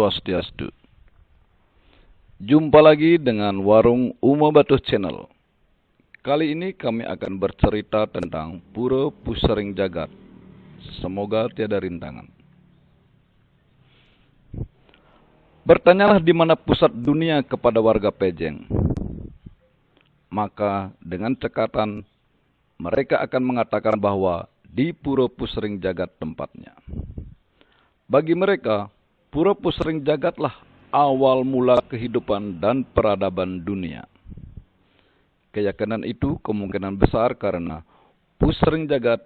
Swastiastu. Jumpa lagi dengan Warung Uma Batuh Channel. Kali ini kami akan bercerita tentang Pura Pusering Jagat. Semoga tiada rintangan. Bertanyalah di mana pusat dunia kepada warga Pejeng. Maka dengan cekatan mereka akan mengatakan bahwa di Pura Pusering Jagat tempatnya. Bagi mereka, Pura Pusering Jagatlah awal mula kehidupan dan peradaban dunia. Keyakinan itu kemungkinan besar karena Pusering Jagat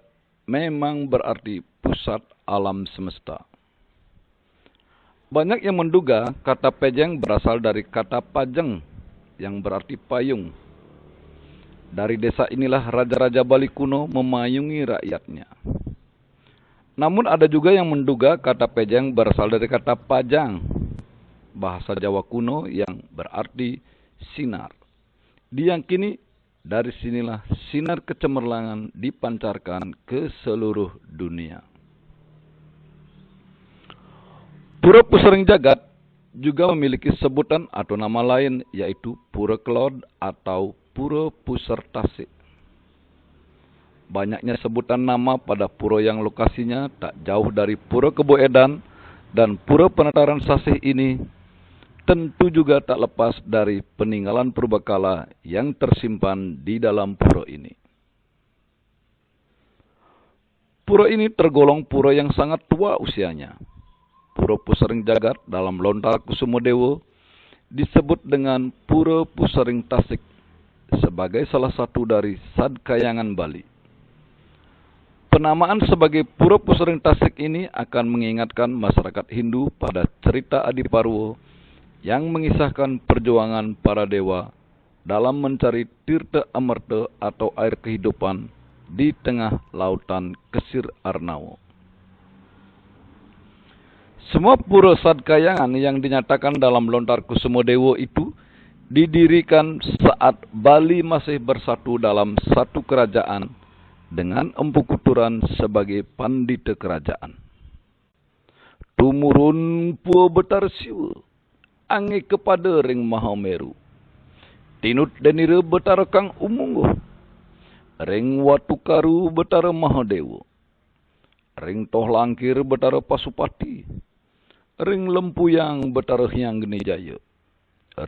memang berarti pusat alam semesta. Banyak yang menduga kata Pejeng berasal dari kata Pajeng yang berarti payung. Dari desa inilah raja-raja Bali kuno memayungi rakyatnya. Namun ada juga yang menduga kata Pejeng berasal dari kata Pajang, bahasa Jawa kuno yang berarti sinar. Diyakini dari sinilah sinar kecemerlangan dipancarkan ke seluruh dunia. Pura Pusering Jagat juga memiliki sebutan atau nama lain yaitu Pura Kelod atau Pura Puser Tasik. Banyaknya sebutan nama pada pura yang lokasinya tak jauh dari Pura Kebo Edan dan Pura Penataran Sasih ini tentu juga tak lepas dari peninggalan purbakala yang tersimpan di dalam pura ini. Pura ini tergolong pura yang sangat tua usianya. Pura Pusering Jagat dalam Lontar Kusumodewo disebut dengan Pura Pusering Tasik sebagai salah satu dari Sadkayangan Bali. Penamaan sebagai Pura Pusering Tasik ini akan mengingatkan masyarakat Hindu pada cerita Adiparwo yang mengisahkan perjuangan para dewa dalam mencari tirta amerta atau air kehidupan di tengah lautan Kesir Arnawo. Semua pura Sadkayangan yang dinyatakan dalam Lontar Kusumodewo itu didirikan saat Bali masih bersatu dalam satu kerajaan dengan Empu Kuturan sebagai pandita kerajaan. Tumurun Pua Betar Siwa, ange kepada ring Mahameru. Tinut denira betara Kang Umunggo, ring Watu Karu betara Mahadewa. Ring Toh Langkir betara Pasupati, ring Lempuyang betara Hyang Genijaya.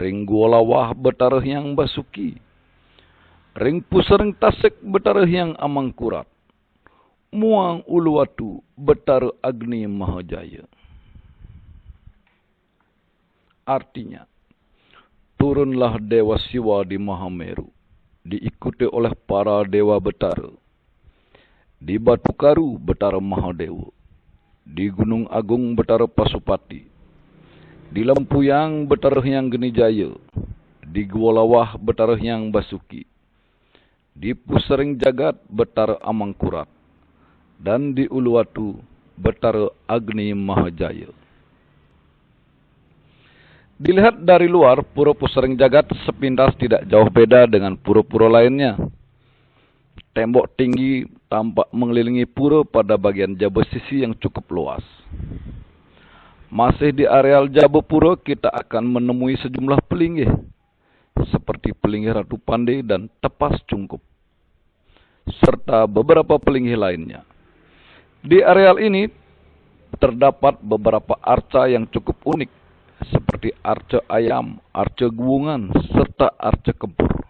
Ring Guolawah betara Hyang Basuki, ring Pusering Tasik betara Hyang Amangkurat, Muang Uluwatu betara Agni Mahajaya. Artinya, turunlah Dewa Siwa di Mahameru, diikuti oleh para dewa betara. Di Batu Karu betara Mahadewa, di Gunung Agung betara Pasupati, di Lempuyang betara Hyang Genijaya, di Guolawah betara Hyang Basuki, di Pusering Jagat betara Amangkurat, dan di Uluwatu betara Agni Mahajaya. Dilihat dari luar, Pura Pusering Jagat sepintas tidak jauh beda dengan pura-pura lainnya. Tembok tinggi tampak mengelilingi pura pada bagian jaba sisi yang cukup luas. Masih di areal jaba pura kita akan menemui sejumlah pelinggih, seperti pelinggih Ratu Pandey dan Tepas Cungkup, serta beberapa pelinggih lainnya. Di areal ini terdapat beberapa arca yang cukup unik, seperti arca ayam, arca guungan, serta arca kempur.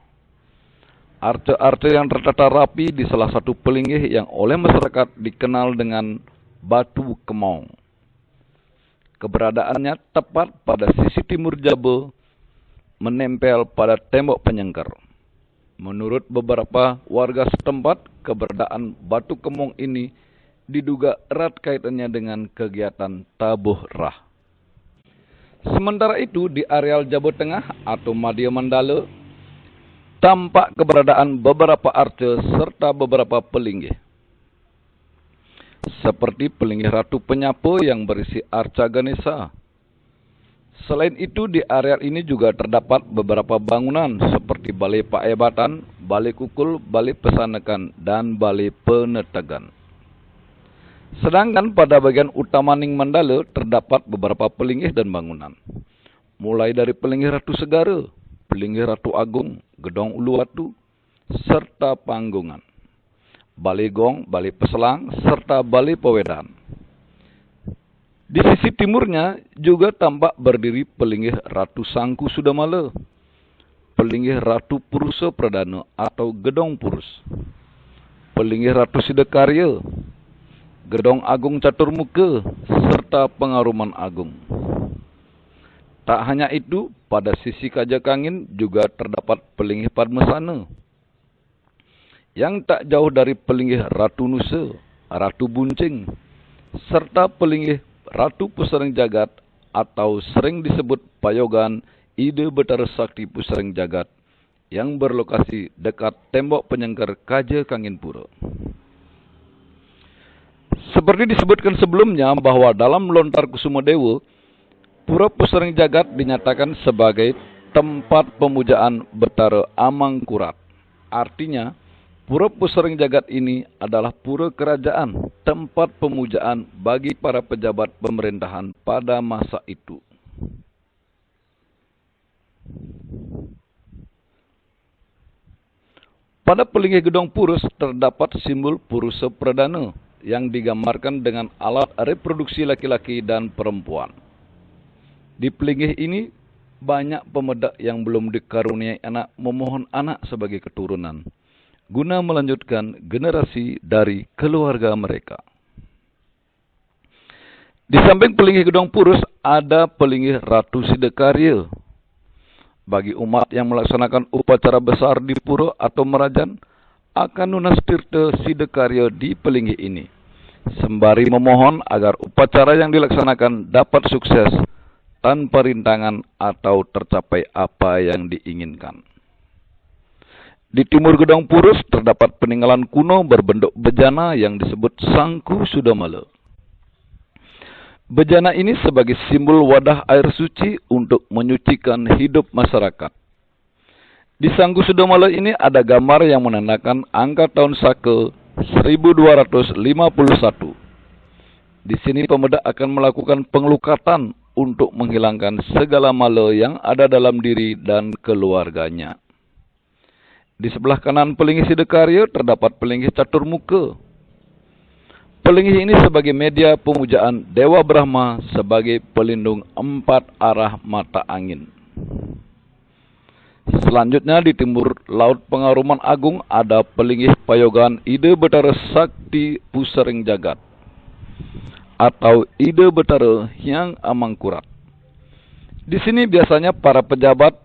Arca-arca yang tertata rapi di salah satu pelinggih yang oleh masyarakat dikenal dengan Batu Kemong. Keberadaannya tepat pada sisi timur jaba, menempel pada tembok penyengker. Menurut beberapa warga setempat, keberadaan Batu Kemong ini diduga erat kaitannya dengan kegiatan tabuh rah. Sementara itu di areal Jaba Tengah atau Madya Mandala tampak keberadaan beberapa arca serta beberapa pelinggih. Seperti pelinggih Ratu Penyapa yang berisi arca Ganesha. Selain itu di areal ini juga terdapat beberapa bangunan seperti Balai Paebatan, Balai Kukul, Balai Pesanakan, dan Balai Penetegan. Sedangkan pada bagian utama Ning Mandala terdapat beberapa pelinggih dan bangunan. Mulai dari pelinggih Ratu Segara, pelinggih Ratu Agung, Gedong Uluwatu, serta Panggungan, Balai Gong, Balai Peselang, serta Balai Pewedan. Di sisi timurnya juga tampak berdiri pelinggih Ratu Sangku Sudamala, pelinggih Ratu Purusa Perdana atau Gedong Purus, pelinggih Ratu Sidakarya, Gedong Agung Caturmuka, serta Pengaruman Agung. Tak hanya itu, pada sisi Kajakangin juga terdapat pelinggih Padmasana, yang tak jauh dari pelinggih Ratu Nusa, Ratu Buncing, serta pelinggih Ratu Pusereng Jagat atau sering disebut Payogan Ide Betara Sakti Pusereng Jagat yang berlokasi dekat tembok penyengker Kaja Kangin Pura. Seperti disebutkan sebelumnya bahwa dalam Lontar Kusuma Dewa, Pura Pusereng Jagat dinyatakan sebagai tempat pemujaan Betara Amangkurat. Artinya, Pura Pusereng Jagat ini adalah pura kerajaan, tempat pemujaan bagi para pejabat pemerintahan pada masa itu. Pada pelinggih Gedong Purus terdapat simbol Purusa Perdana yang digambarkan dengan alat reproduksi laki-laki dan perempuan. Di pelinggih ini banyak pemuda yang belum dikaruniai anak memohon anak sebagai keturunan, guna melanjutkan generasi dari keluarga mereka. Di samping pelinggih Gedong Purus ada pelinggih Ratu Sidakarya. Bagi umat yang melaksanakan upacara besar di pura atau merajan, akan nunas tirta Sidakarya di pelinggih ini, sembari memohon agar upacara yang dilaksanakan dapat sukses tanpa rintangan atau tercapai apa yang diinginkan. Di timur Gedong Purus terdapat peninggalan kuno berbentuk bejana yang disebut Sangku Sudamala. Bejana ini sebagai simbol wadah air suci untuk menyucikan hidup masyarakat. Di Sangku Sudamala ini ada gambar yang menandakan angka tahun Saka 1251. Di sini pemuda akan melakukan pengelukatan untuk menghilangkan segala mala yang ada dalam diri dan keluarganya. Di sebelah kanan pelinggih Sidakarya terdapat pelinggih Caturmuka. Pelinggih ini sebagai media pemujaan Dewa Brahma sebagai pelindung 4 arah mata angin. Selanjutnya di timur Laut Pengaruman Agung ada pelinggih Payogan Ide Betara Sakti Pusereng Jagat atau Ide Betara Hyang Amangkurat. Di sini biasanya para pejabat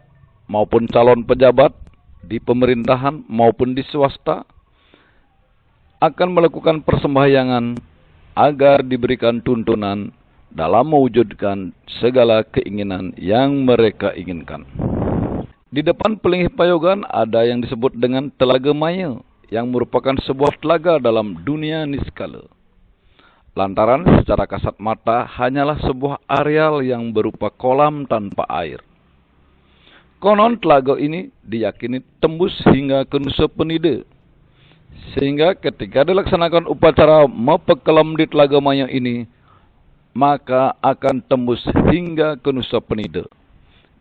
maupun calon pejabat di pemerintahan maupun di swasta akan melakukan persembahyangan agar diberikan tuntunan dalam mewujudkan segala keinginan yang mereka inginkan. Di depan pelinggih Payogan ada yang disebut dengan Telaga Maya, yang merupakan sebuah telaga dalam dunia niskala. Lantaran secara kasat mata hanyalah sebuah areal yang berupa kolam tanpa air. Konon telaga ini diyakini tembus hingga ke Nusa Penida, sehingga ketika dilaksanakan upacara mepekelam di Telaga Maya ini, maka akan tembus hingga ke Nusa Penida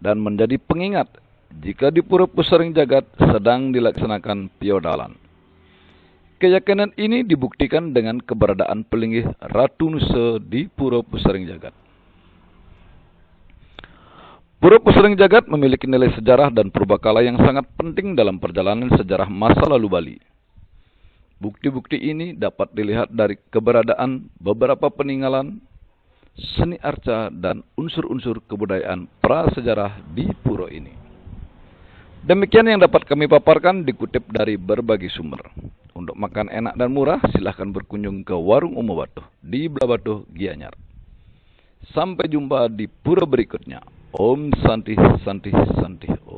dan menjadi pengingat jika di Pura Pusereng Jagat sedang dilaksanakan piodalan. Keyakinan ini dibuktikan dengan keberadaan pelinggih Ratu Nusa di Pura Pusereng Jagat. Pura Pusereng Jagat memiliki nilai sejarah dan purbakala yang sangat penting dalam perjalanan sejarah masa lalu Bali. Bukti-bukti ini dapat dilihat dari keberadaan beberapa peninggalan, seni arca, dan unsur-unsur kebudayaan prasejarah di pura ini. Demikian yang dapat kami paparkan dikutip dari berbagai sumber. Untuk makan enak dan murah, silahkan berkunjung ke Warung Uma Batuh di Blabatuh, Gianyar. Sampai jumpa di pura berikutnya. Om Santi Santi Santi Om.